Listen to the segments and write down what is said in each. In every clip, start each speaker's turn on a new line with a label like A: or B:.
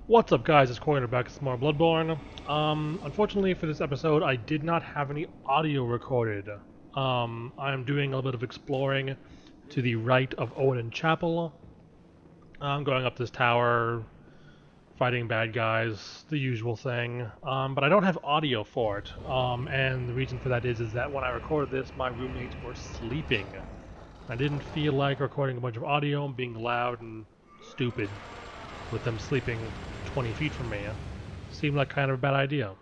A: What's up, guys? It's Corey back with some more Bloodborne. Unfortunately for this episode, I did not have any audio recorded. I'm doing a little bit of exploring to the right of Odin Chapel. I'm going up this tower, fighting bad guys, the usual thing. But I don't have audio for it. And the reason for that is that when I recorded this, my roommates were sleeping. I didn't feel like recording a bunch of audio and being loud and stupid with them sleeping 20 feet from me. Seemed like kind of a bad idea.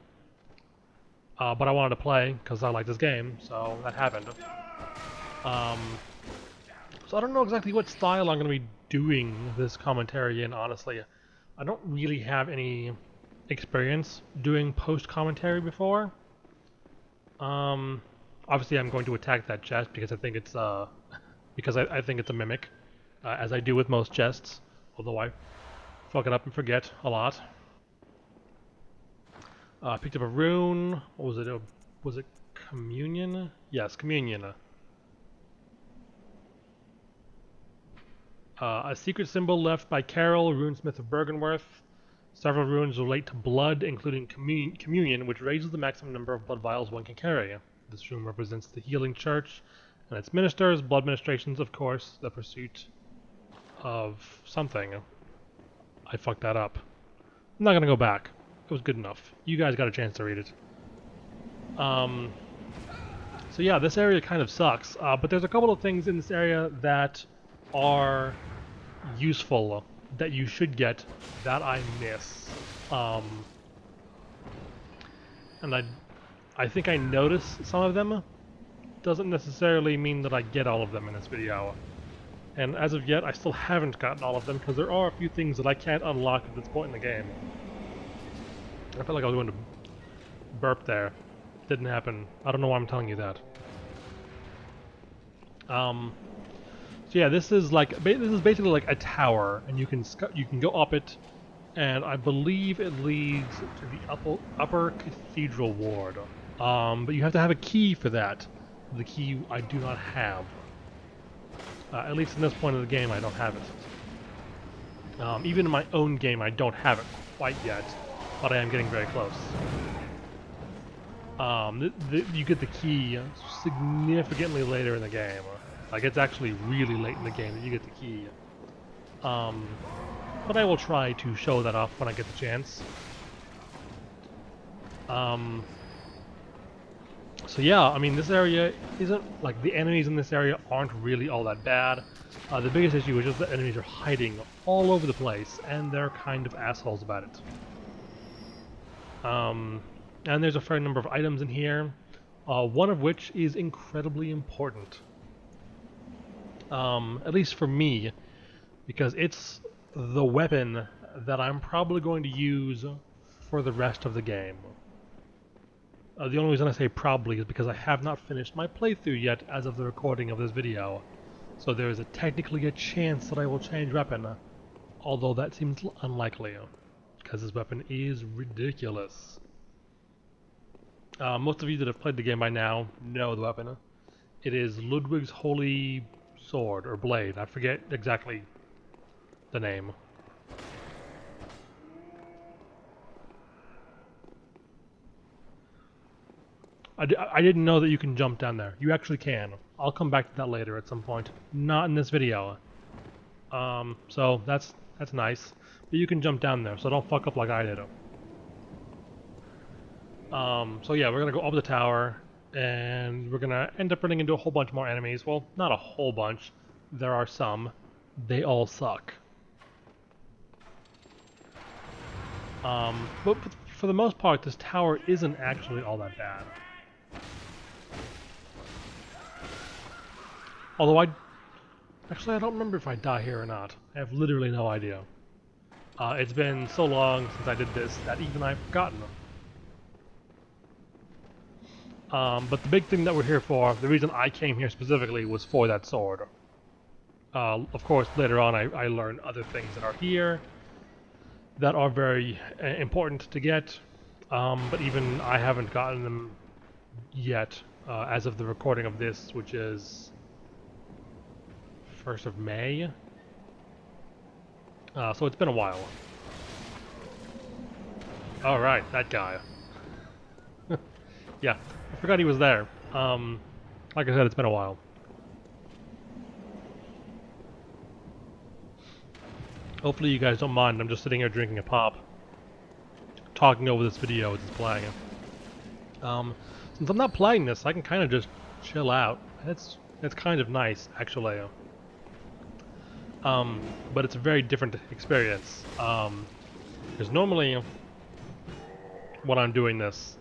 A: But I wanted to play because I like this game, so that happened. Um, so I don't know exactly what style I'm going to be doing this commentary in, honestly. I don't really have any experience doing post-commentary before. Obviously I'm going to attack that chest because I think it's I think it's a mimic, as I do with most chests, although I fuck it up and forget a lot. Picked up a rune. What was it? Was it communion? Yes, communion. A secret symbol left by Carol, runesmith of Bergenworth. Several runes relate to blood, including communion, which raises the maximum number of blood vials one can carry. This rune represents the healing church and its ministers. Blood ministrations, of course, the pursuit of something. I fucked that up. I'm not gonna go back. It was good enough. You guys got a chance to read it. So yeah, this area kind of sucks, but there's a couple of things in this area that are useful that you should get that I miss. And I think I notice some of them. Doesn't necessarily mean that I get all of them in this video. And as of yet, I still haven't gotten all of them because there are a few things that I can't unlock at this point in the game. I felt like I was going to burp there. Didn't happen. I don't know why I'm telling you that. So yeah, this is basically like a tower, and you can go up it, and I believe it leads to the upper Cathedral Ward. But you have to have a key for that. The key I do not have. At least in this point of the game, I don't have it. Even in my own game, I don't have it quite yet, but I am getting very close. You get the key significantly later in the game. Like, it's actually really late in the game that you get the key. But I will try to show that off when I get the chance. So yeah, I mean, this area isn't, like, the enemies in this area aren't really all that bad. The biggest issue is just that enemies are hiding all over the place, and they're kind of assholes about it. And there's a fair number of items in here, one of which is incredibly important. At least for me, because it's the weapon that I'm probably going to use for the rest of the game. The only reason I say probably is because I have not finished my playthrough yet as of the recording of this video. So there is technically a chance that I will change weapon, although that seems unlikely, because this weapon is ridiculous. Most of you that have played the game by now know the weapon. It is Ludwig's Holy Sword, or Blade. I forget exactly the name. I didn't know that you can jump down there. You actually can. I'll come back to that later at some point. Not in this video. So that's nice. But you can jump down there, so don't fuck up like I did. So yeah, we're gonna go up the tower, and we're gonna end up running into a whole bunch more enemies. Well, not a whole bunch. There are some. They all suck. But for the most part, this tower isn't actually all that bad. Although I don't remember if I die here or not. I have literally no idea. It's been so long since I did this that even I've forgotten. But the big thing that we're here for, the reason I came here specifically, was for that sword. Of course, later on I learned other things that are here that are very important to get, but even I haven't gotten them yet as of the recording of this, which is 1st of May. So it's been a while. Alright, that guy. Yeah, I forgot he was there. Like I said, it's been a while. Hopefully you guys don't mind, I'm just sitting here drinking a pop, talking over this video as it's playing. Since I'm not playing this, I can kind of just chill out. It's kind of nice, actually. But it's a very different experience. Because normally, when I'm doing this,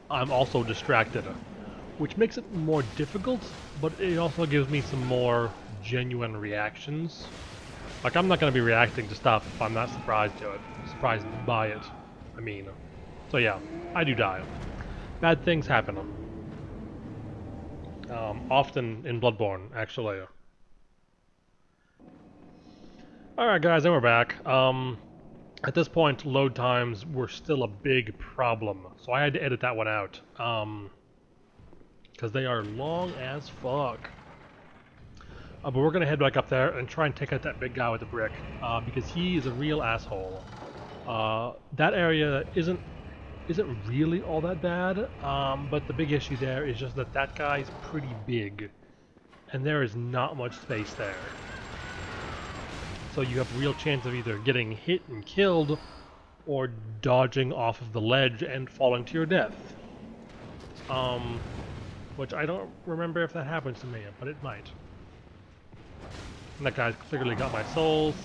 A: I'm also distracted, which makes it more difficult, but it also gives me some more genuine reactions. Like, I'm not going to be reacting to stuff if I'm not surprised to it, surprised by it, I mean. So yeah, I do die. Bad things happen. Often in Bloodborne, actually. Alright guys, and we're back. At this point, load times were still a big problem, so I had to edit that one out. Because they are long as fuck. But we're gonna head back up there and try and take out that big guy with the brick, because he is a real asshole. That area isn't really all that bad, but the big issue there is just that that guy's pretty big, and there is not much space there. So you have a real chance of either getting hit and killed, or dodging off of the ledge and falling to your death. Which I don't remember if that happens to me, but it might. And that guy's clearly got my souls.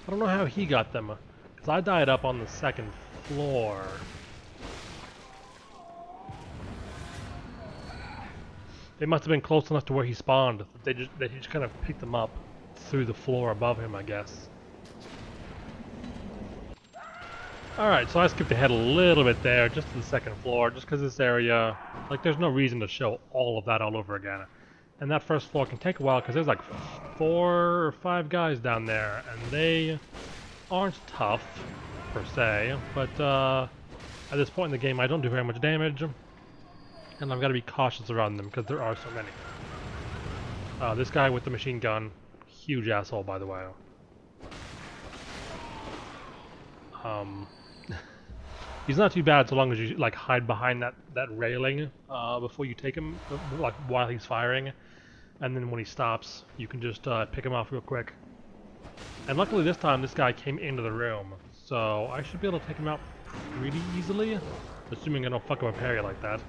A: I don't know how he got them, because I died up on the second floor. They must have been close enough to where he spawned. That he just kind of picked them up through the floor above him, I guess. Alright, so I skipped ahead a little bit there, just to the second floor, just because this area, like, there's no reason to show all of that all over again. And that first floor can take a while, because there's like 4 or 5 guys down there, and they aren't tough, per se, but at this point in the game I don't do very much damage, and I've got to be cautious around them, because there are so many. This guy with the machine gun, huge asshole, by the way. He's not too bad so long as you like hide behind that railing before you take him, like while he's firing, and then when he stops, you can just pick him off real quick. And luckily this time, this guy came into the room, so I should be able to take him out pretty easily, assuming I don't fuck up a parry like that.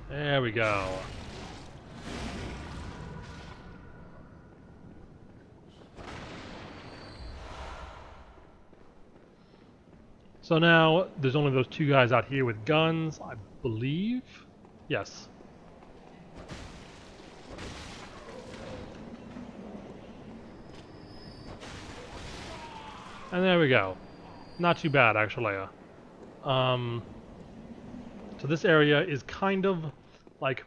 A: There we go. So now, there's only those 2 guys out here with guns, I believe? Yes. And there we go. Not too bad, actually. So this area is kind of, like,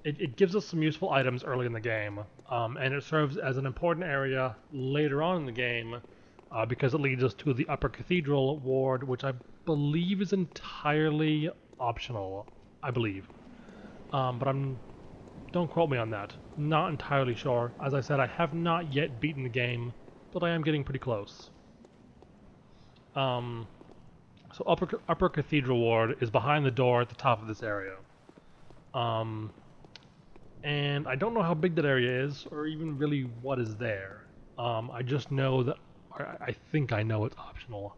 A: it gives us some useful items early in the game, and it serves as an important area later on in the game, because it leads us to the upper Cathedral Ward, which I believe is entirely optional. I believe. But don't quote me on that. Not entirely sure. As I said, I have not yet beaten the game, but I am getting pretty close. So upper Cathedral Ward is behind the door at the top of this area. And I don't know how big that area is, or even really what is there. I just know that I think I know it's optional.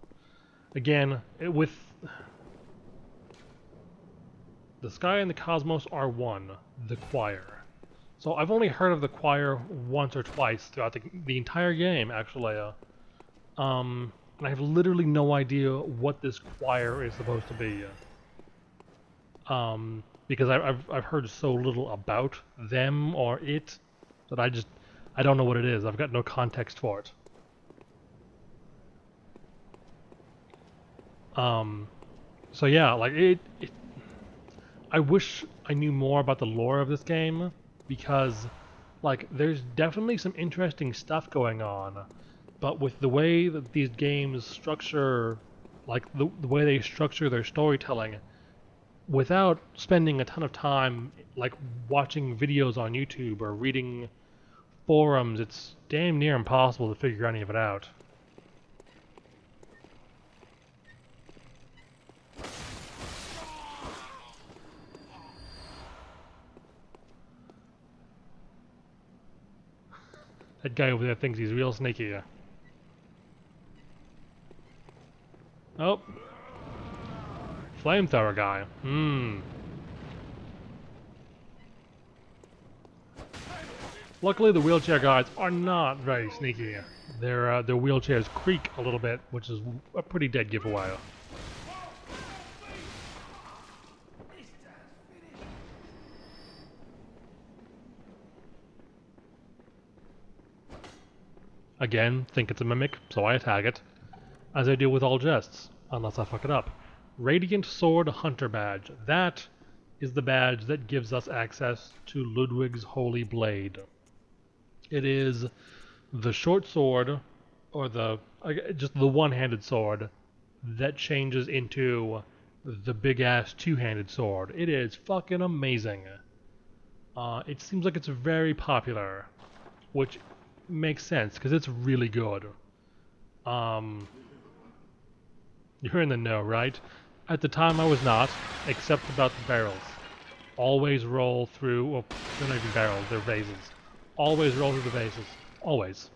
A: Again, with the Sky and the Cosmos are one, the choir. So I've only heard of the choir once or twice throughout the entire game, actually. And I have literally no idea what this choir is supposed to be. Because I've heard so little about them or it that I don't know what it is. I've got no context for it. So yeah, like I wish I knew more about the lore of this game, because like there's definitely some interesting stuff going on, but with the way that these games structure, like the way they structure their storytelling, without spending a ton of time like watching videos on YouTube or reading forums, it's damn near impossible to figure any of it out. That guy over there thinks he's real sneaky. Oh. Flamethrower guy. Luckily, the wheelchair guys are not very sneaky. Their wheelchairs creak a little bit, which is a pretty dead giveaway. Again, think it's a mimic, so I attack it, as I do with all jests, unless I fuck it up. Radiant Sword Hunter Badge. That is the badge that gives us access to Ludwig's Holy Blade. It is the short sword, or just the one-handed sword, that changes into the big-ass two-handed sword. It is fucking amazing. It seems like it's very popular, which makes sense, because it's really good. You're in the know, right? At the time I was not, except about the barrels. Always roll through, well, they're not even barrels, they're vases. Always roll through the vases. Always.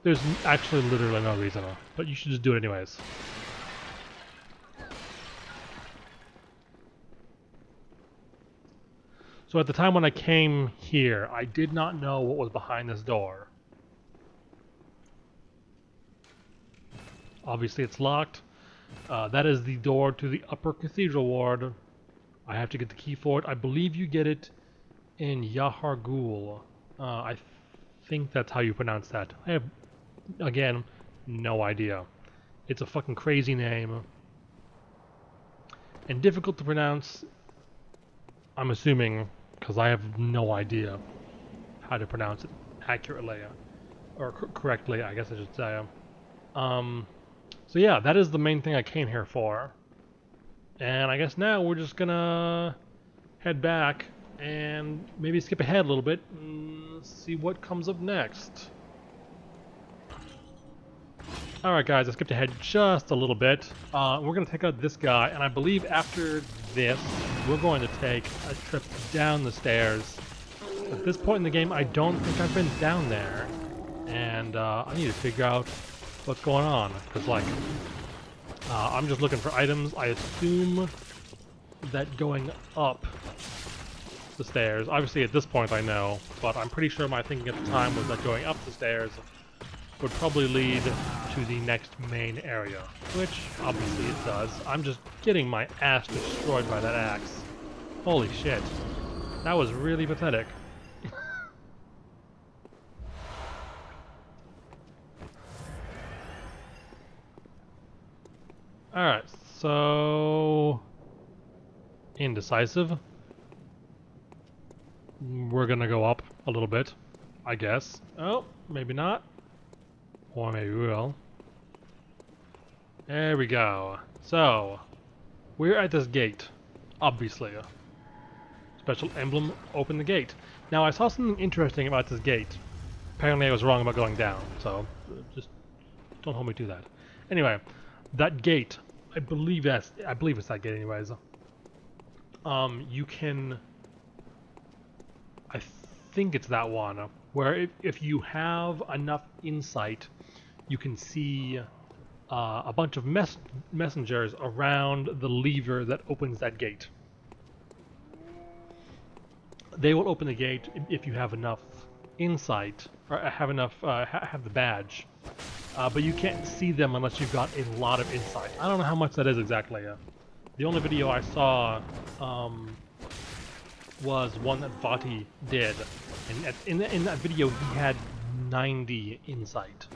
A: There's actually literally no reason, but you should just do it anyways. So at the time when I came here, I did not know what was behind this door. Obviously it's locked. That is the door to the upper Cathedral Ward. I have to get the key for it. I believe you get it in Yahar'gul. I think that's how you pronounce that. I have, again, no idea. It's a fucking crazy name. And difficult to pronounce, I'm assuming, because I have no idea how to pronounce it accurately. Or correctly, I guess I should say. So yeah, that is the main thing I came here for. And I guess now we're just gonna head back and maybe skip ahead a little bit and see what comes up next. Alright guys, I skipped ahead just a little bit. We're gonna take out this guy, and I believe after this, we're going to take a trip down the stairs. At this point in the game, I don't think I've been down there. And I need to figure out what's going on, because like I'm just looking for items. I assume that going up the stairs, obviously at this point I know, but I'm pretty sure my thinking at the time was that going up the stairs would probably lead to the next main area, which obviously it does. I'm just getting my ass destroyed by that axe. Holy shit, that was really pathetic. Alright, so indecisive. We're gonna go up a little bit, I guess. Oh, maybe not. Or maybe we will. There we go. So, we're at this gate, obviously. Special emblem, open the gate. Now, I saw something interesting about this gate. Apparently I was wrong about going down, so just don't hold me to that. Anyway, that gate, I believe it's that gate anyways. You can, I think it's that one, where if you have enough insight, you can see a bunch of messengers around the lever that opens that gate. They will open the gate if you have enough insight, or have enough, have the badge. But you can't see them unless you've got a lot of insight. I don't know how much that is exactly. The only video I saw was one that Vati did, and in that video he had 90 insight.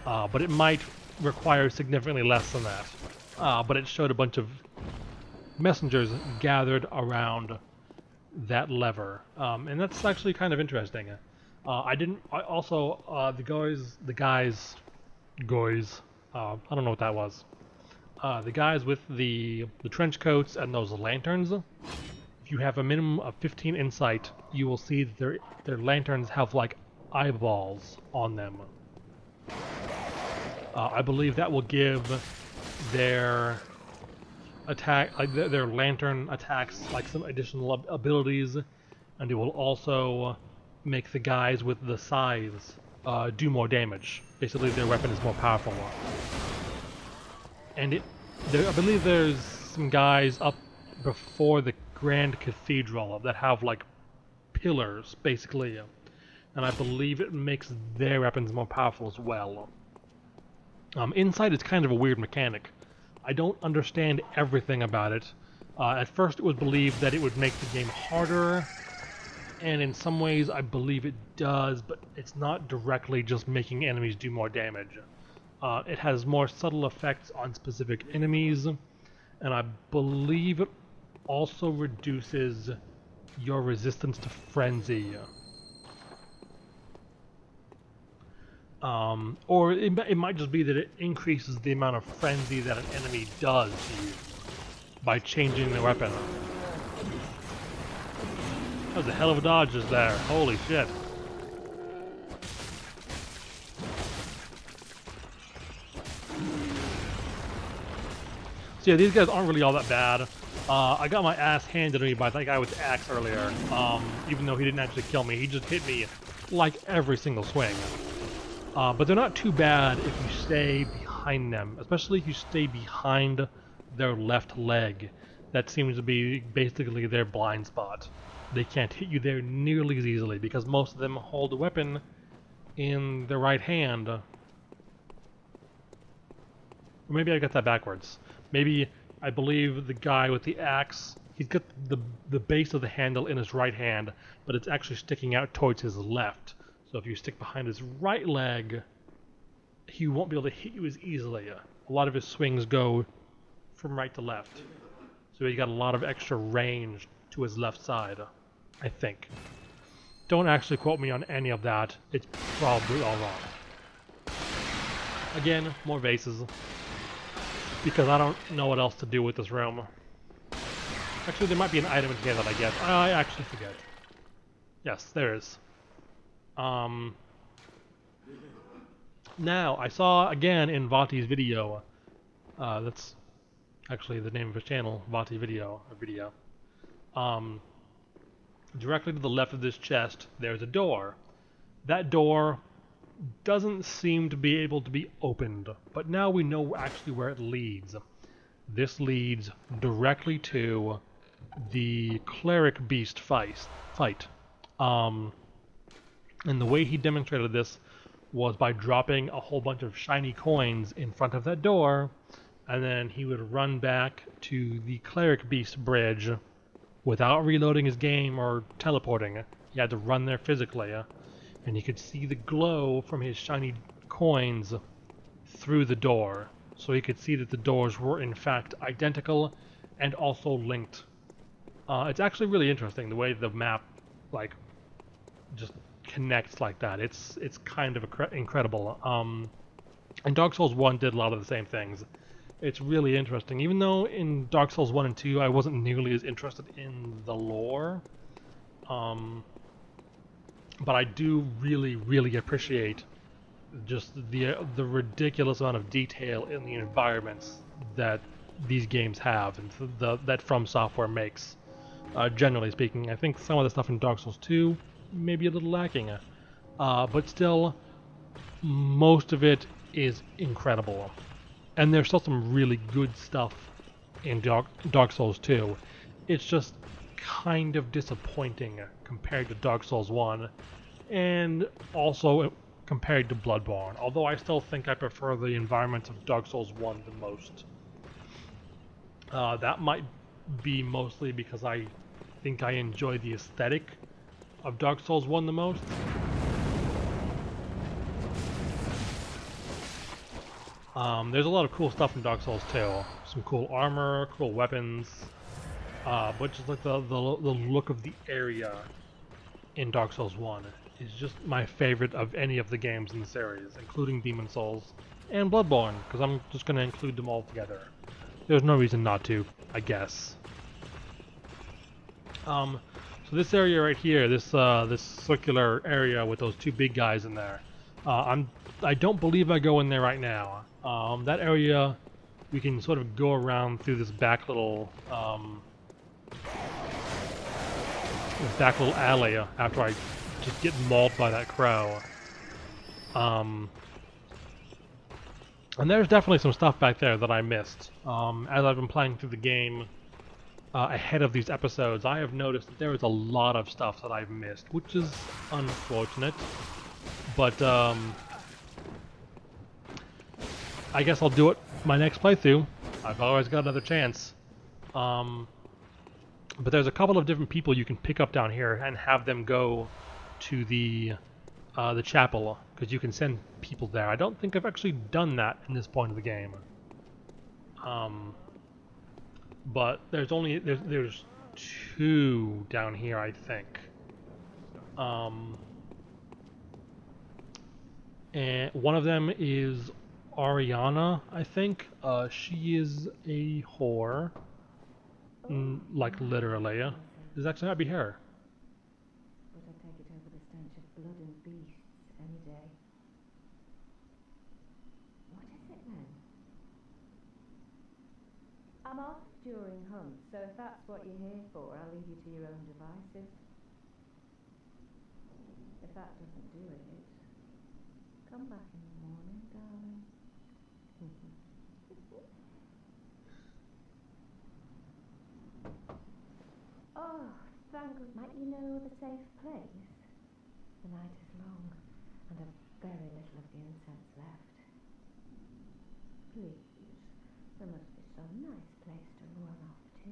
A: But it might require significantly less than that. But it showed a bunch of messengers gathered around that lever, and that's actually kind of interesting. I don't know what that was. The guys with the trench coats and those lanterns, if you have a minimum of 15 insight, you will see that their lanterns have like eyeballs on them. I believe that will give their attack, like their lantern attacks, like some additional abilities, and it will also make the guys with the scythes do more damage. Basically, their weapon is more powerful. And I believe there's some guys up before the Grand Cathedral that have like pillars, basically, and I believe it makes their weapons more powerful as well. Inside it's kind of a weird mechanic. I don't understand everything about it. At first it was believed that it would make the game harder, and in some ways I believe it does, but it's not directly just making enemies do more damage. It has more subtle effects on specific enemies, and I believe it also reduces your resistance to frenzy. Or it might just be that it increases the amount of frenzy that an enemy does to you by changing the weapon. That was a hell of a dodge just there. Holy shit. So yeah, these guys aren't really all that bad. I got my ass handed to me by that guy with the axe earlier. Even though he didn't actually kill me, he just hit me like every single swing. But they're not too bad if you stay behind them, especially if you stay behind their left leg. That seems to be basically their blind spot. They can't hit you there nearly as easily because most of them hold a weapon in their right hand. Or maybe I got that backwards. Maybe I believe the guy with the axe, he's got the base of the handle in his right hand, but it's actually sticking out towards his left. So if you stick behind his right leg, he won't be able to hit you as easily. A lot of his swings go from right to left. So he's got a lot of extra range to his left side, I think. Don't actually quote me on any of that. It's probably all wrong. Again, more vases. Because I don't know what else to do with this room. Actually, there might be an item in here that I get. I actually forget. Yes, there is. Now, I saw again in Vati's video, that's actually the name of his channel, Vati Video, directly to the left of this chest, there's a door. That door doesn't seem to be able to be opened, but now we know actually where it leads. This leads directly to the cleric beast fight. And the way he demonstrated this was by dropping a whole bunch of shiny coins in front of that door, and then he would run back to the Cleric Beast bridge without reloading his game or teleporting. He had to run there physically, and you could see the glow from his shiny coins through the door. So he could see that the doors were in fact identical and also linked. It's actually really interesting the way the map, like, just connects like that. It's kind of incredible. And Dark Souls 1 did a lot of the same things. It's really interesting. Even though in Dark Souls 1 and 2 I wasn't nearly as interested in the lore, but I do really appreciate just the ridiculous amount of detail in the environments that these games have and that From Software makes. Generally speaking, I think some of the stuff in Dark Souls 2 may be a little lacking, but still, most of it is incredible. And there's still some really good stuff in Dark Souls 2. It's just kind of disappointing compared to Dark Souls 1, and also compared to Bloodborne, although I still think I prefer the environments of Dark Souls 1 the most. That might be mostly because I think I enjoy the aesthetic of Dark Souls 1 the most. There's a lot of cool stuff in Dark Souls 2. Some cool armor, cool weapons, but just like the look of the area in Dark Souls 1 is just my favorite of any of the games in the series, including Demon Souls and Bloodborne, because I'm just going to include them all together. There's no reason not to, I guess. So this area right here, this circular area with those two big guys in there, I don't believe I go in there right now. That area, we can sort of go around through this back little alley after I just get mauled by that crow. And there's definitely some stuff back there that I missed. As I've been playing through the game ahead of these episodes, I have noticed that there is a lot of stuff that I've missed, which is unfortunate. But I guess I'll do it my next playthrough. I've always got another chance. But there's a couple of different people you can pick up down here and have them go to the chapel, because you can send people there. I don't think I've actually done that in this point of the game. But there's two down here, I think. And one of them is Ariana, I think. She is a whore. Like, literally. This actually might be her.
B: But I'd take it over the stench of blood and beasts any day. What is it then? I'm off during hunts, so if that's what you're here for, I'll leave you to your own devices. If that doesn't do it, come back in the morning, darling. Oh, thank God. Might you know of a safe place? The night is long, and I've very little of the incense left. Please, there must be some nice place to run off to.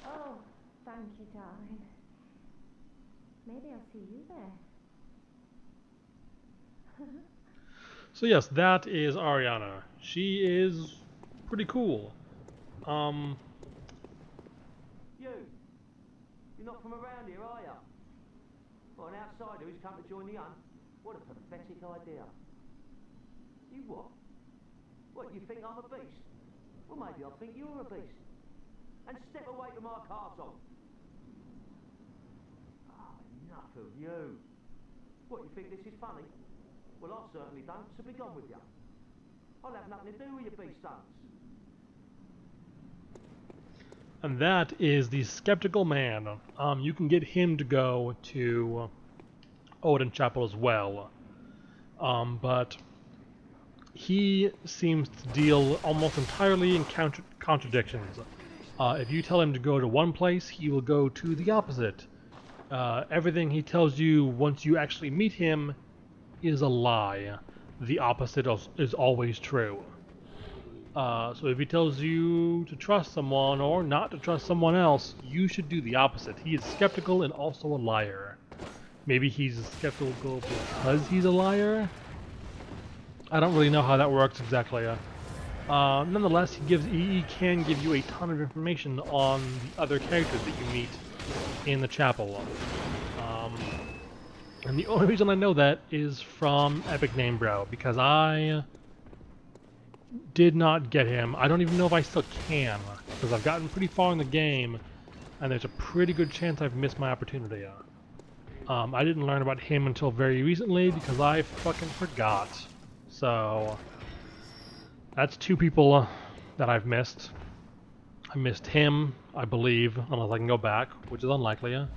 B: Oh, thank you, darling. Maybe I'll see you there.
A: So yes, that is Ariana. She is pretty cool.
C: You're not from around here, are you? Well, an outsider who's come to join the hunt? What a pathetic idea. You what? What, you think I'm a beast? Well, maybe I think you're a beast. And step away from my castle. Oh, enough of you. What, you think this is funny? Well, I certainly don't, so be gone with you. I'll have nothing to do with your beast sons.
A: And that is the Skeptical Man. You can get him to go to Odin Chapel as well. But he seems to deal almost entirely in contradictions. If you tell him to go to one place, he will go to the opposite. Everything he tells you once you actually meet him is a lie. The opposite is always true. So if he tells you to trust someone or not to trust someone else, you should do the opposite. He is skeptical and also a liar. Maybe he's skeptical because he's a liar? I don't really know how that works exactly. Nonetheless, he can give you a ton of information on the other characters that you meet in the chapel. And the only reason I know that is from Epic Name Bro, because I did not get him. I don't even know if I still can, because I've gotten pretty far in the game, and there's a pretty good chance I've missed my opportunity. I didn't learn about him until very recently, because I fucking forgot. So, that's two people that I've missed. I missed him, I believe, unless I can go back, which is unlikely.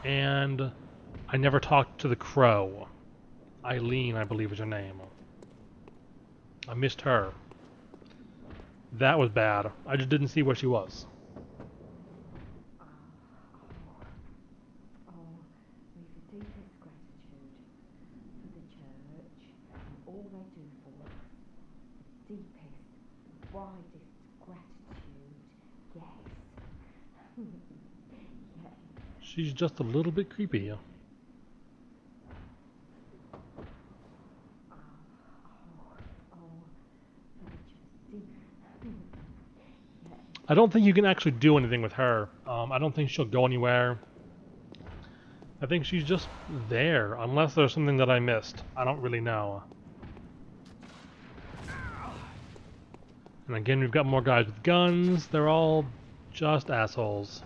A: And I never talked to the crow. Eileen, I believe is her name. I missed her. That was bad. I just didn't see where she was.
B: We've the deepest gratitude for the church and all they do for us. The deepest, widest gratitude, yes. Yes.
A: She's just a little bit creepy. I don't think you can actually do anything with her. I don't think she'll go anywhere. I think she's just there, unless there's something that I missed. I don't really know. And again, we've got more guys with guns. They're all Just assholes.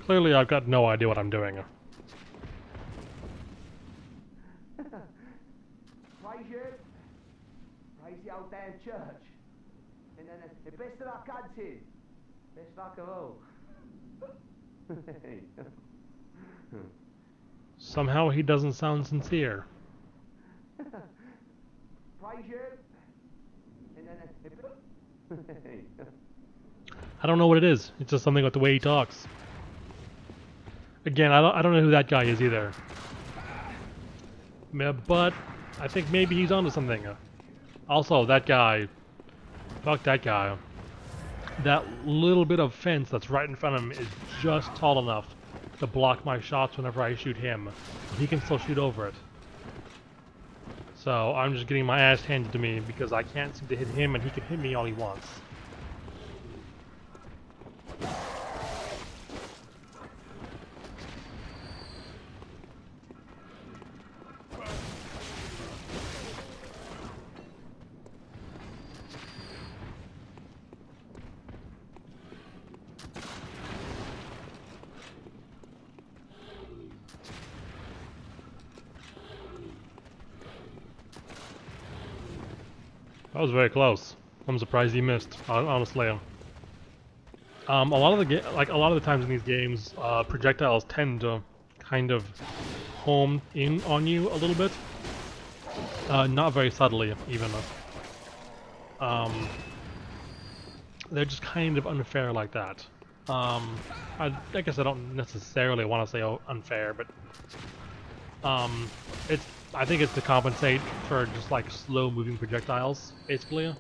A: Clearly I've got no idea what I'm doing.
C: Praise you. Praise the old damn church. And then the best of luck hunting. Best luck of all.
A: Somehow he doesn't sound sincere.
C: Praise you. And then
A: I don't know what it is. It's just something with the way he talks. Again, I don't know who that guy is either. But I think maybe he's onto something. Also, that guy. Fuck that guy. That little bit of fence that's right in front of him is just tall enough to block my shots whenever I shoot him. He can still shoot over it. So I'm just getting my ass handed to me because I can't seem to hit him and he can hit me all he wants. That was very close. I'm surprised he missed, honestly. A lot of the times in these games, projectiles tend to kind of home in on you a little bit. Not very subtly, even. They're just kind of unfair like that. I guess I don't necessarily want to say unfair, but I think it's to compensate for just like slow-moving projectiles, basically.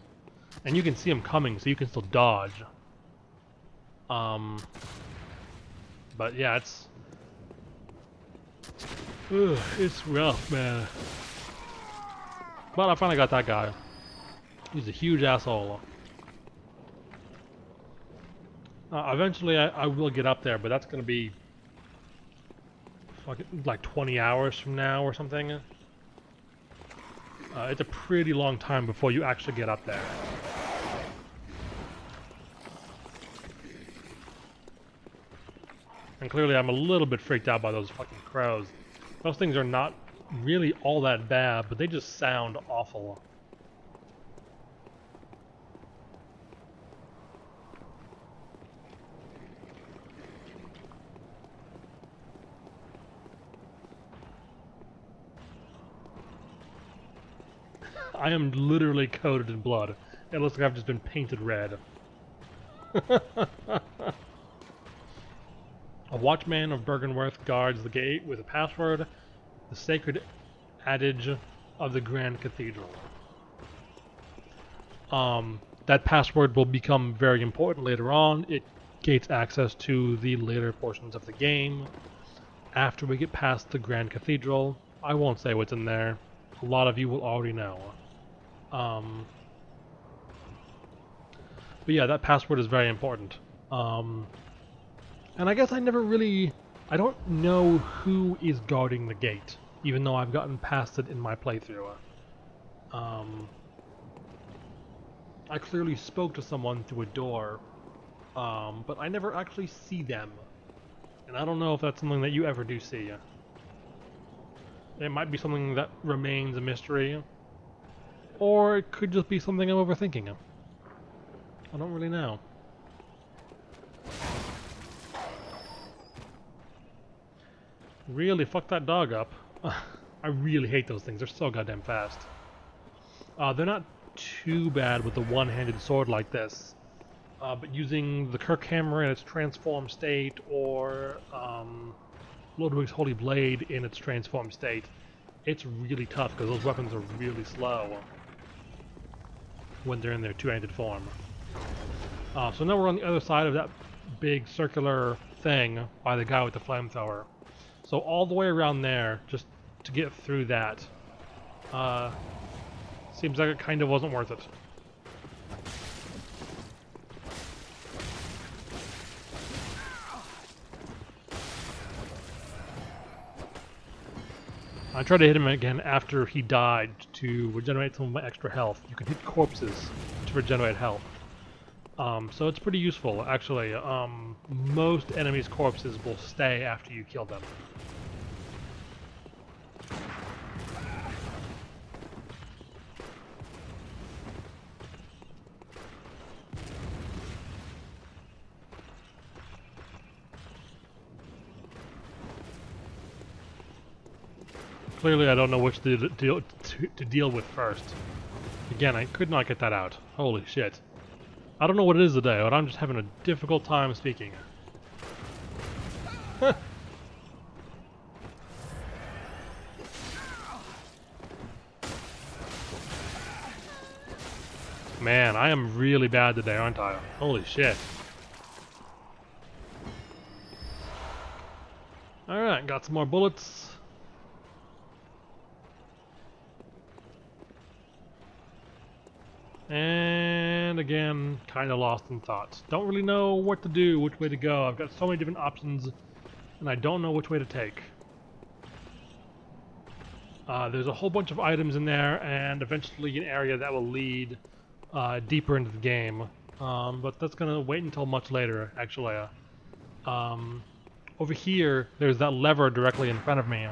A: And you can see them coming, so you can still dodge. But yeah, it's rough, man. But I finally got that guy. He's a huge asshole. Eventually, I will get up there, but that's gonna be like 20 hours from now or something. It's a pretty long time before you actually get up there. And clearly I'm a little bit freaked out by those fucking crows. Those things are not really all that bad, but they just sound awful. I am literally coated in blood. It looks like I've just been painted red. A watchman of Bergenworth guards the gate with a password, the sacred adage of the Grand Cathedral. That password will become very important later on. It gates access to the later portions of the game. After we get past the Grand Cathedral, I won't say what's in there. A lot of you will already know. But yeah, that password is very important. And I guess I don't know who is guarding the gate, even though I've gotten past it in my playthrough. I clearly spoke to someone through a door, but I never actually see them. And I don't know if that's something that you ever do see. It might be something that remains a mystery, or it could just be something I'm overthinking. I don't really know. Really fuck that dog up. I really hate those things. They're so goddamn fast. They're not too bad with the one-handed sword like this. But using the Kirk hammer in its transformed state, or Ludwig's Holy Blade in its transformed state, it's really tough because those weapons are really slow when they're in their two-handed form. So now we're on the other side of that big circular thing by the guy with the flamethrower. So all the way around there, just to get through that, seems like it kind of wasn't worth it. I tried to hit him again after he died to regenerate some of my extra health. You can hit corpses to regenerate health. So it's pretty useful, actually. Most enemies' corpses will stay after you kill them. Clearly I don't know which to deal with first. Again, I could not get that out. Holy shit. I don't know what it is today, but I'm just having a difficult time speaking. Man, I am really bad today, aren't I? Holy shit. Alright, got some more bullets. And again, kind of lost in thought. Don't really know what to do, which way to go. I've got so many different options, and I don't know which way to take. There's a whole bunch of items in there, and eventually an area that will lead deeper into the game. But that's gonna wait until much later, actually. Over here, there's that lever directly in front of me.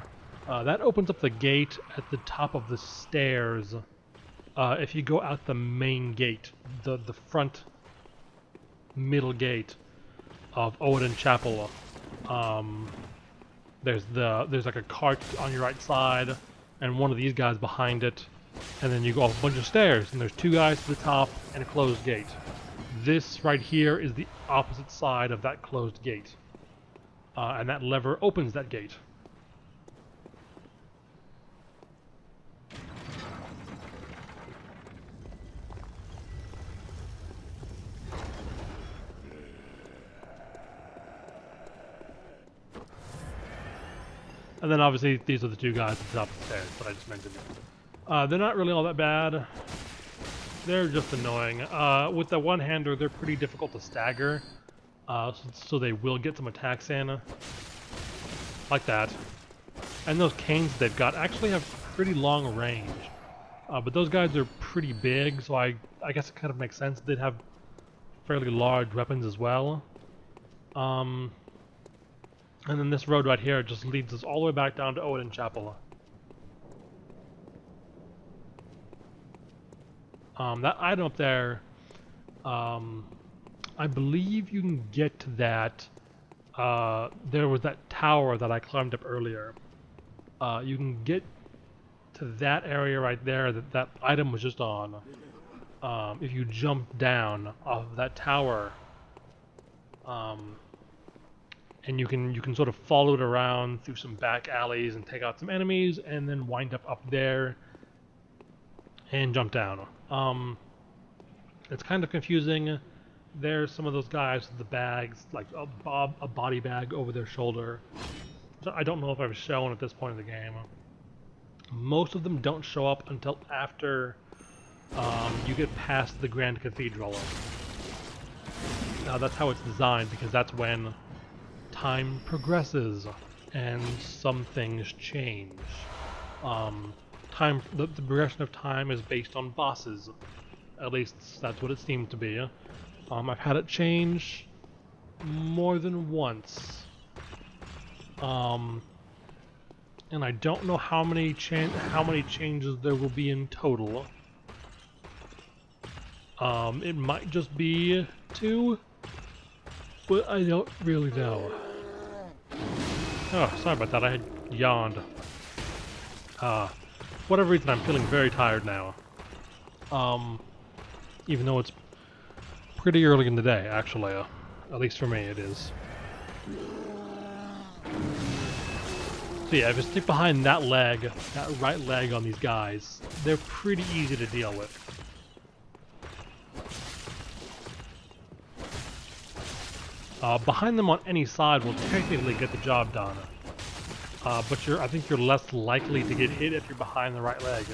A: That opens up the gate at the top of the stairs. If you go out the main gate, the front middle gate of Odin Chapel, there's like a cart on your right side, and one of these guys behind it, and then you go up a bunch of stairs, and there's two guys to the top and a closed gate. This right here is the opposite side of that closed gate, and that lever opens that gate. And then obviously these are the two guys at the top of the stairs that I just mentioned. They're not really all that bad. They're just annoying. With the one-hander, they're pretty difficult to stagger. So they will get some attacks in. Like that. And those canes they've got actually have pretty long range. But those guys are pretty big, so I guess it kind of makes sense. They'd have fairly large weapons as well. And then this road right here just leads us all the way back down to Odin Chapel. That item up there, I believe you can get to that. There was that tower that I climbed up earlier. You can get to that area right there that item was just on. If you jump down off of that tower, and you can sort of follow it around through some back alleys and take out some enemies, and then wind up there and jump down. It's kind of confusing. There's some of those guys with the bags, like a body bag over their shoulder. So I don't know if I've shown at this point in the game. Most of them don't show up until after you get past the Grand Cathedral. Now that's how it's designed, because that's when time progresses and some things change. The progression of time is based on bosses. At least that's what it seemed to be. I've had it change more than once. And I don't know how many changes there will be in total. It might just be 2, but I don't really know. Oh, sorry about that. I had yawned. For whatever reason, I'm feeling very tired now. Even though it's pretty early in the day, actually. At least for me, it is. So yeah, if you stick behind that leg, that right leg on these guys, they're pretty easy to deal with. Behind them on any side will technically get the job done. But I think you're less likely to get hit if you're behind the right leg.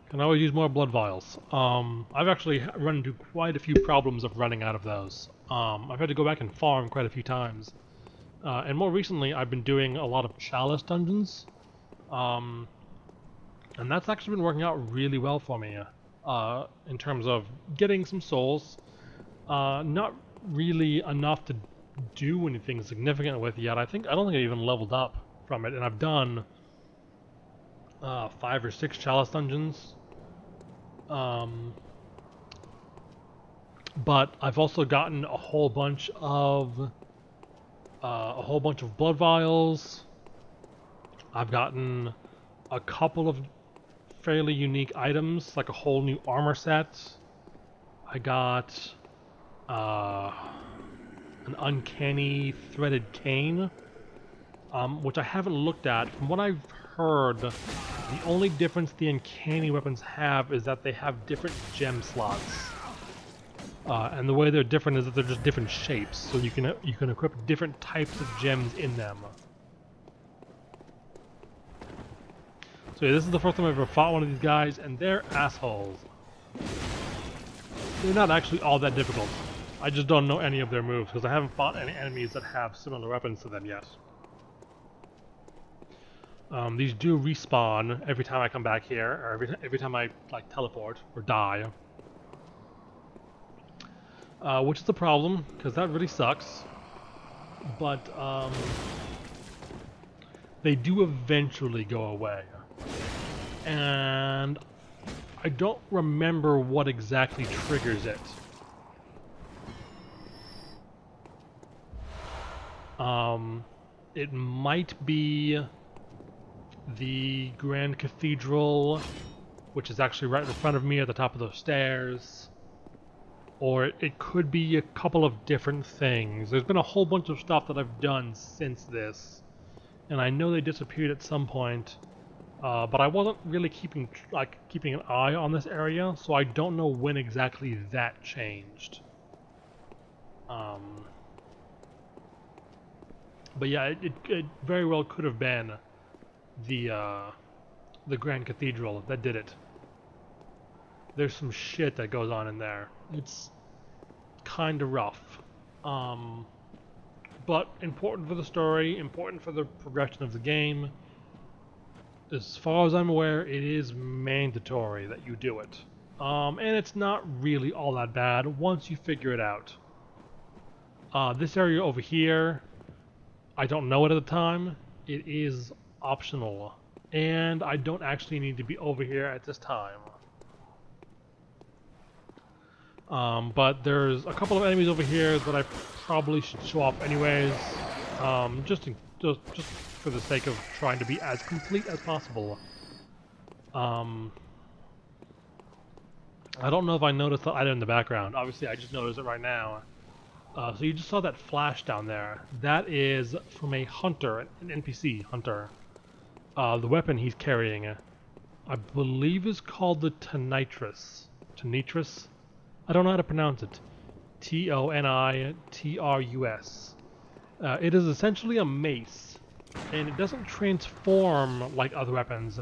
A: Can always use more blood vials. I've actually run into quite a few problems of running out of those. I've had to go back and farm quite a few times. And more recently, I've been doing a lot of chalice dungeons. And that's actually been working out really well for me. In terms of getting some souls. Not really enough to do anything significant with yet. I don't think I even leveled up from it, and I've done 5 or 6 chalice dungeons. But I've also gotten a whole bunch of blood vials. I've gotten a couple of fairly unique items, like a whole new armor set. I got an uncanny threaded cane, which I haven't looked at. From what I've heard, the only difference the uncanny weapons have is that they have different gem slots. And the way they're different is that they're just different shapes, so you can equip different types of gems in them. So yeah, this is the first time I've ever fought one of these guys, and they're assholes. They're not actually all that difficult. I just don't know any of their moves, because I haven't fought any enemies that have similar weapons to them yet. These do respawn every time I come back here, or every time I like teleport or die. Which is a problem, because that really sucks. But they do eventually go away. And I don't remember what exactly triggers it. It might be the Grand Cathedral, which is actually right in front of me at the top of those stairs. Or it could be a couple of different things. There's been a whole bunch of stuff that I've done since this, and I know they disappeared at some point, but I wasn't really keeping an eye on this area, so I don't know when exactly that changed. But yeah, it very well could have been the Grand Cathedral that did it. There's some shit that goes on in there. It's kind of rough. But important for the story, important for the progression of the game. As far as I'm aware, it is mandatory that you do it. And it's not really all that bad once you figure it out. This area over here, I don't know it at the time. It is optional. And I don't actually need to be over here at this time. But there's a couple of enemies over here that I probably should show off anyways, just for the sake of trying to be as complete as possible. I don't know if I noticed the item in the background. Obviously, I just noticed it right now. So you just saw that flash down there. That is from a hunter, an NPC hunter. The weapon he's carrying, I believe, is called the Tonitrus. Tonitrus? I don't know how to pronounce it. Tonitrus. It is essentially a mace, and it doesn't transform like other weapons.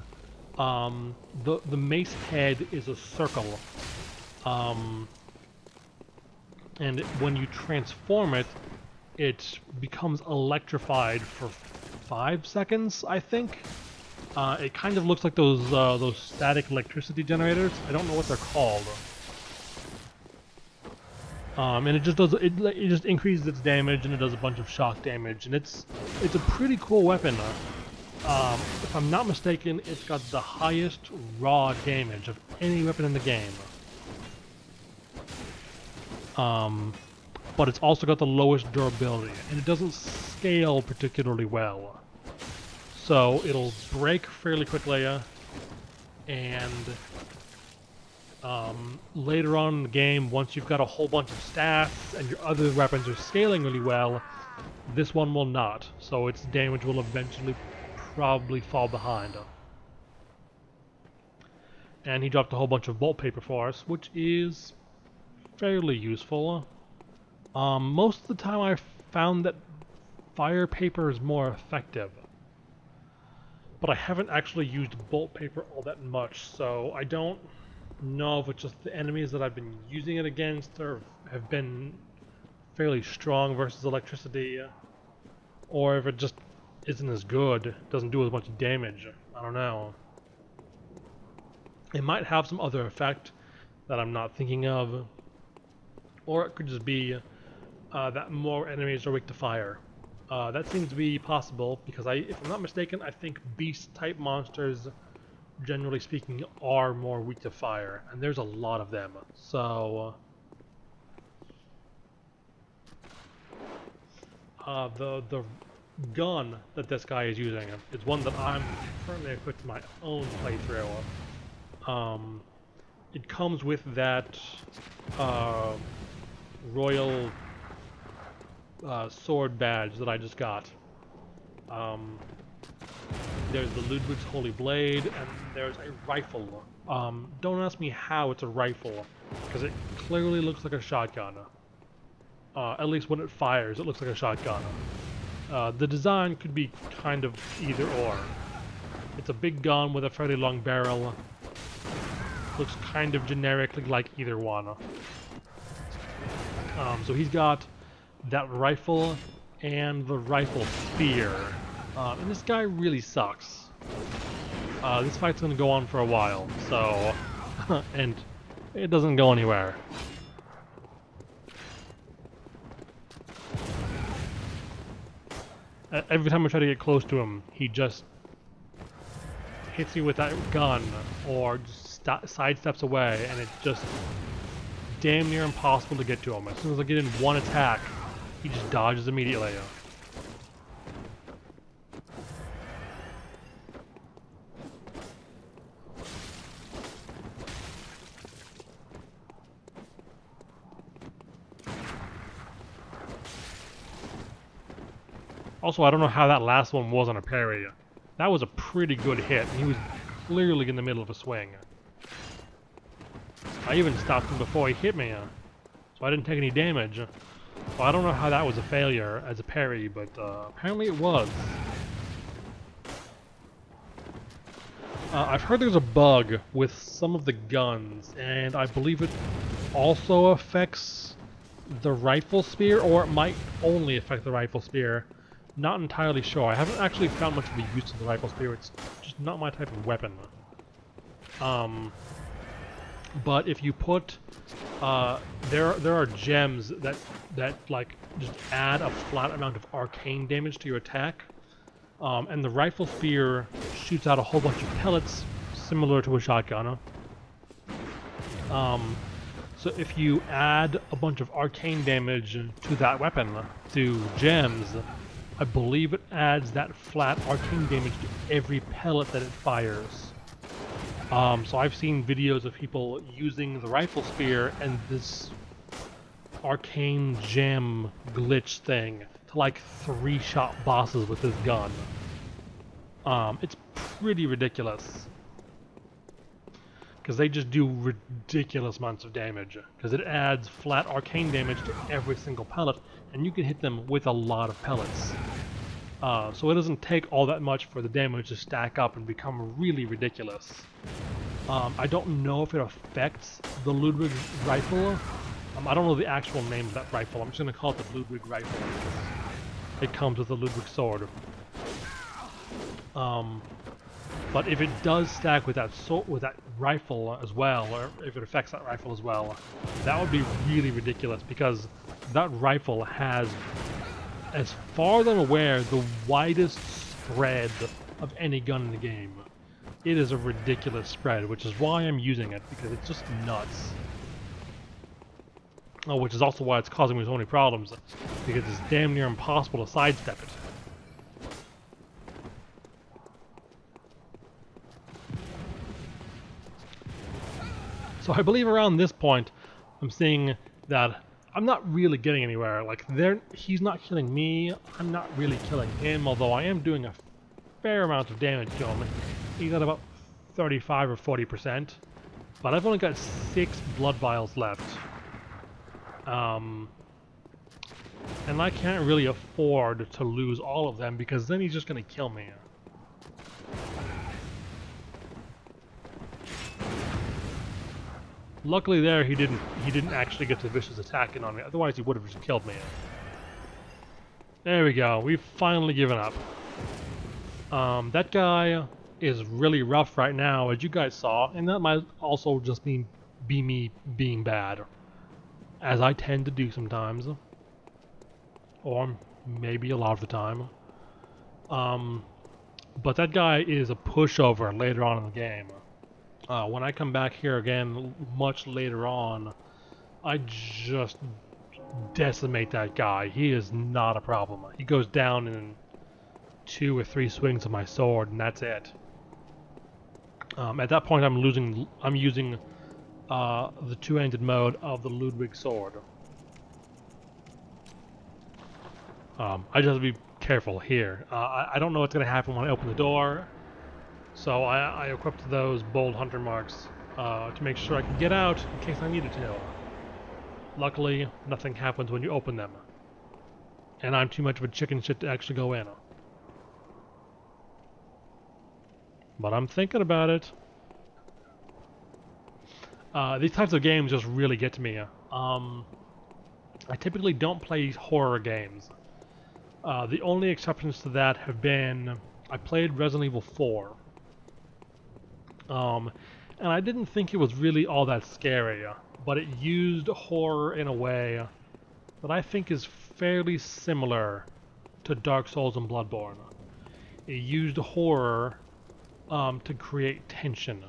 A: The mace head is a circle, and when you transform it, it becomes electrified for 5 seconds, I think. It kind of looks like those static electricity generators. I don't know what they're called. And it just does it just increases its damage, and it does a bunch of shock damage, and it's a pretty cool weapon. If I'm not mistaken, it's got the highest raw damage of any weapon in the game. But it's also got the lowest durability, and it doesn't scale particularly well. So it'll break fairly quickly, and later on in the game, once you've got a whole bunch of stats and your other weapons are scaling really well, this one will not. So its damage will eventually probably fall behind. And he dropped a whole bunch of bolt paper for us, which is fairly useful. Most of the time I found that fire paper is more effective. but I haven't actually used bolt paper all that much, so I don't know if it's just the enemies that I've been using it against or have been fairly strong versus electricity, or if it just isn't as good, doesn't do as much damage. I don't know. It might have some other effect that I'm not thinking of, or it could just be that more enemies are weak to fire. That seems to be possible because if I'm not mistaken, I think beast-type monsters, generally speaking, are more weak to fire, and there's a lot of them. So the gun that this guy is using is one that I'm currently equipped in my own playthrough. It comes with that royal sword badge that I just got. There's the Ludwig's Holy Blade, and there's a rifle. Don't ask me how it's a rifle, because it clearly looks like a shotgun. At least when it fires, it looks like a shotgun. The design could be kind of either or. It's a big gun with a fairly long barrel. Looks kind of generically like either one. So he's got that rifle and the rifle spear. And this guy really sucks. This fight's gonna go on for a while, so... and it doesn't go anywhere. Every time I try to get close to him, he just hits me with that gun, or just sidesteps away, and it's just damn near impossible to get to him. As soon as I get in one attack, he just dodges immediately. Also, I don't know how that last one wasn't a parry. That was a pretty good hit, and he was clearly in the middle of a swing. I even stopped him before he hit me, so I didn't take any damage. So I don't know how that was a failure as a parry, but apparently it was. I've heard there's a bug with some of the guns, and I believe it also affects the rifle spear, or it might only affect the rifle spear. Not entirely sure. I haven't actually found much of a use of the rifle spear. It's just not my type of weapon. But if you put, there are gems that like just add a flat amount of arcane damage to your attack, and the rifle spear shoots out a whole bunch of pellets similar to a shotgun. So if you add a bunch of arcane damage to that weapon through gems, I believe it adds that flat arcane damage to every pellet that it fires. So I've seen videos of people using the rifle spear and this arcane gem glitch thing to like 3-shot bosses with this gun. It's pretty ridiculous. Because they just do ridiculous amounts of damage. Because it adds flat arcane damage to every single pellet, and you can hit them with a lot of pellets. So it doesn't take all that much for the damage to stack up and become really ridiculous. I don't know if it affects the Ludwig rifle. I don't know the actual name of that rifle. I'm just going to call it the Ludwig rifle. It comes with the Ludwig sword. But if it does stack with that rifle as well, or if it affects that rifle as well, that would be really ridiculous because that rifle has, as far as I'm aware, the widest spread of any gun in the game. It is a ridiculous spread, which is why I'm using it, because it's just nuts. Oh, which is also why it's causing me so many problems, because it's damn near impossible to sidestep it. So I believe around this point, I'm seeing that I'm not really getting anywhere. Like, he's not killing me, I'm not really killing him, although I am doing a fair amount of damage to him. He's at about 35 or 40%, but I've only got 6 blood vials left. And I can't really afford to lose all of them, because then he's just going to kill me. Luckily there he didn't actually get the vicious attack in on me, otherwise he would have just killed me. There we go, we've finally given up. That guy is really rough right now, as you guys saw, and that might also just be me being bad, as I tend to do sometimes, or maybe a lot of the time. But that guy is a pushover later on in the game. When I come back here again much later on, I just decimate that guy. He is not a problem. He goes down in 2 or 3 swings of my sword, and that's it. At that point, I'm using the two-handed mode of the Ludwig sword. I just have to be careful here. I don't know what's going to happen when I open the door, so I equipped those bold hunter marks to make sure I can get out in case I needed to. Luckily, nothing happens when you open them, and I'm too much of a chicken shit to actually go in. But I'm thinking about it. These types of games just really get to me. I typically don't play horror games. The only exceptions to that have been I played Resident Evil 4. And I didn't think it was really all that scary, but it used horror in a way that I think is fairly similar to Dark Souls and Bloodborne. It used horror to create tension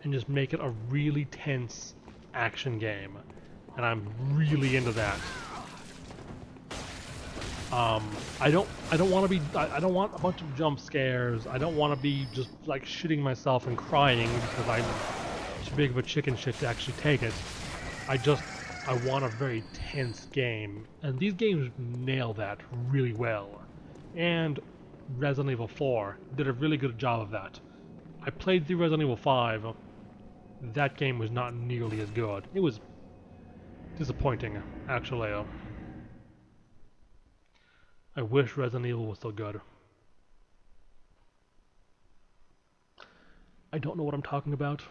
A: and just make it a really tense action game, and I'm really into that. I don't want to be. I don't want a bunch of jump scares. I don't want to be just like shitting myself and crying because I'm too big of a chicken shit to actually take it. I want a very tense game, and these games nail that really well. And Resident Evil 4 did a really good job of that. I played through Resident Evil 5. That game was not nearly as good. It was disappointing, actually. I wish Resident Evil was so good. I don't know what I'm talking about.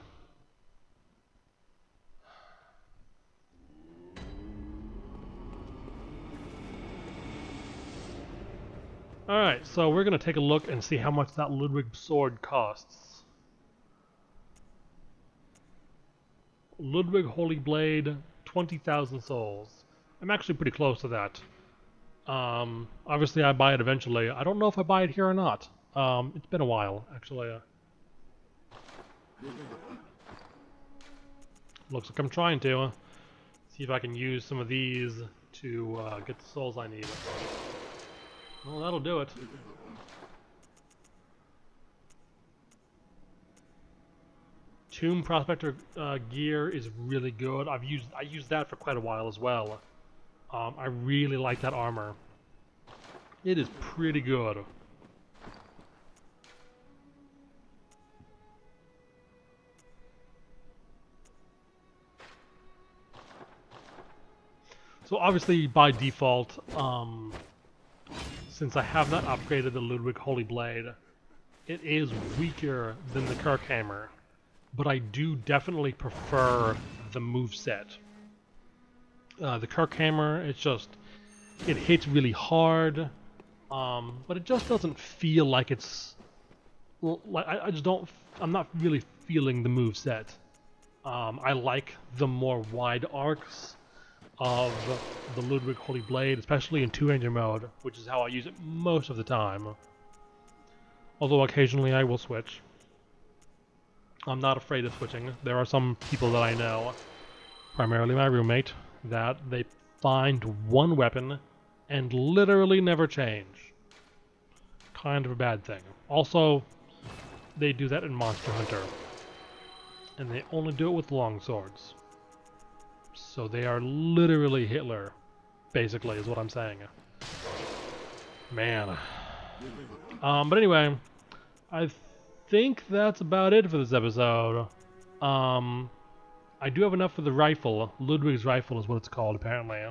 A: Alright, so we're going to take a look and see how much that Ludwig sword costs. Ludwig Holy Blade, 20,000 souls. I'm actually pretty close to that. Obviously I buy it eventually. I don't know if I buy it here or not. It's been a while, actually. Looks like I'm trying to. See if I can use some of these to get the souls I need. Well, that'll do it. Tomb Prospector gear is really good. I used that for quite a while as well. I really like that armor. It is pretty good. So obviously by default, since I have not upgraded the Ludwig Holy Blade, it is weaker than the Kirkhammer, but I do definitely prefer the moveset. The Kirkhammer, it hits really hard, but it just doesn't feel like it's, I'm not really feeling the moveset. I like the more wide arcs of the Ludwig Holy Blade, especially in two-hander mode, which is how I use it most of the time. Although occasionally I will switch. I'm not afraid of switching. There are some people that I know, primarily my roommate, that they find one weapon and literally never change. Kind of a bad thing. Also, they do that in Monster Hunter. And they only do it with long swords. So they are literally Hitler, basically, is what I'm saying. Man. But anyway, I think that's about it for this episode. I do have enough for the rifle. Ludwig's rifle is what it's called, apparently.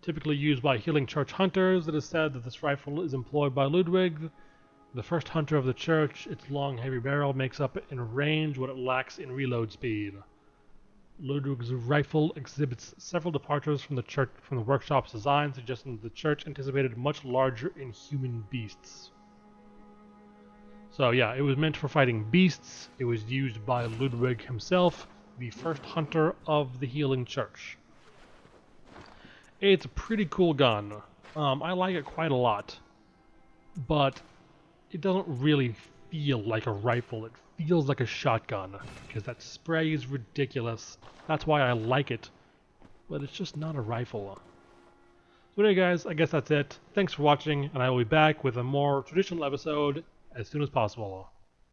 A: Typically used by healing church hunters. It is said that this rifle is employed by Ludwig The first hunter of the church, its long heavy barrel makes up in range what it lacks in reload speed. Ludwig's rifle exhibits several departures from the workshop's design, suggesting that the church anticipated much larger inhuman beasts. So yeah, it was meant for fighting beasts. It was used by Ludwig himself, the first hunter of the healing church. It's a pretty cool gun. I like it quite a lot, but it doesn't really feel like a rifle. It feels like a shotgun, because that spray is ridiculous. That's why I like it, but it's just not a rifle. So anyway guys, I guess that's it. Thanks for watching, and I will be back with a more traditional episode as soon as possible.